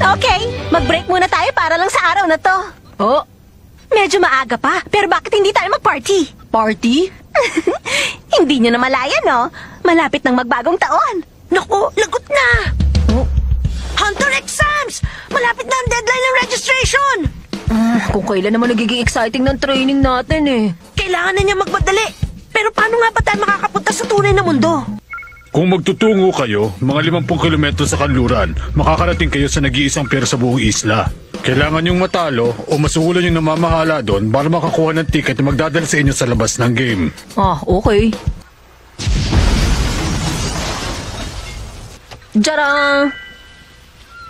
Okay, mag-break muna tayo para lang sa araw na to. Oh, Medyo maaga pa, pero bakit hindi tayo mag-party? party? Hindi nyo na malaya, no? Malapit ng magbagong taon. Naku, lagot na! Oh, Hunter exams! Malapit na ang deadline ng registration! kung kailan naman nagiging exciting ng training natin eh. Kailangan na niya magmadali. Pero paano nga ba tayo makakapunta sa tunay na mundo? Kung magtutungo kayo, mga 50 kilometro sa kanluran, makakarating kayo sa nag-iisang pier sa buong isla. Kailangan yung matalo o masuhulan yung namamahala doon para makakuha ng ticket na magdadala sa inyo sa labas ng game. Ah, okay. Jarang!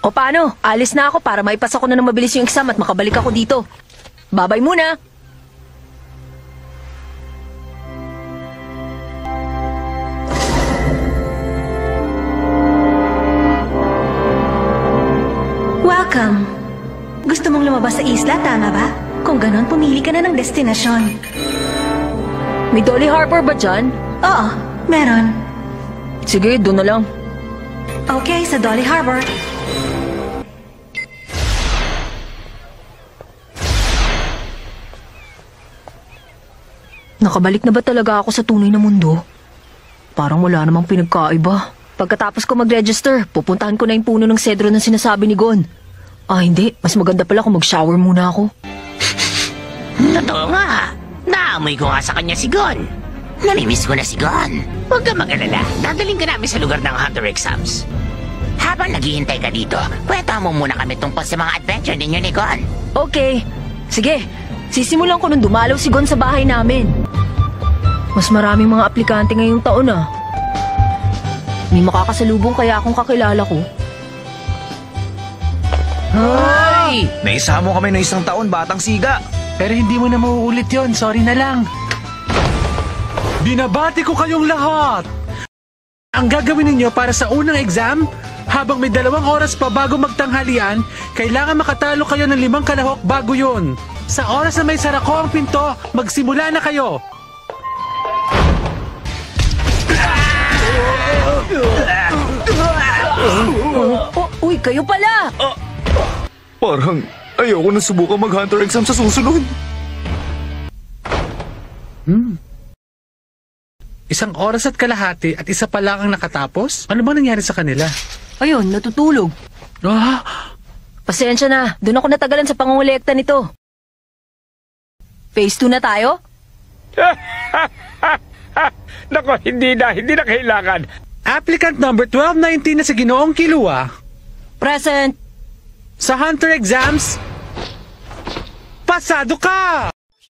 O paano? Alis na ako para maipasa ko na ng mabilis yung exam at makabalik ako dito. Babay muna! Welcome. Gusto mong lumabas sa isla, tama ba? Kung ganon, pumili ka na ng destinasyon. May Dolly Harper ba dyan? Oo, meron. Sige, doon na lang. Okay, sa Dolly Harbor. Nakabalik na ba talaga ako sa tunay na mundo? Parang wala namang pinagkaiba. Pagkatapos ko mag-register, pupuntahan ko na yung puno ng sedro na sinasabi ni Gon. Ah, hindi. Mas maganda pala kung mag-shower muna ako. Totoo nga. Naamoy ko nga sa kanya si Gon. Namimiss ko na si Gon. Huwag ka mag-alala. Dadaling ka namin sa lugar ng Hunter Exams. Habang naghihintay ka dito, kwenta mo muna kami tungkol sa mga adventure ninyo ni Gon. Okay. Sige. Sisimulan ko nung dumalaw si Gon sa bahay namin. Mas maraming mga aplikante ngayong taon ah. May makakasalubong kaya akong kakilala ko. Hoy! Naisama mo kami ng isang taon, batang siga. Pero hindi mo na mauulit yon. Sorry na lang. Binabati ko kayong lahat! Ang gagawin ninyo para sa unang exam, habang may 2 oras pa bago magtanghalian, kailangan makatalo kayo ng 5 kalahok bago yun. Sa oras na may sarako ang pinto, magsimula na kayo! Uy, kayo pala! Parang ayoko na subukan mag-hunter exam sa susunod. 1 oras at kalahati at isa pa lang ang nakatapos? Ano bang nangyari sa kanila? Ayun, natutulog. Ah, Pasensya na, doon ako natagalan sa pangungulekta nito. Phase 2 na tayo? Nako, hindi na kailangan. applicant number 1219 na si Ginoong Kilua. Present! Sa Hunter Exams, pasado ka!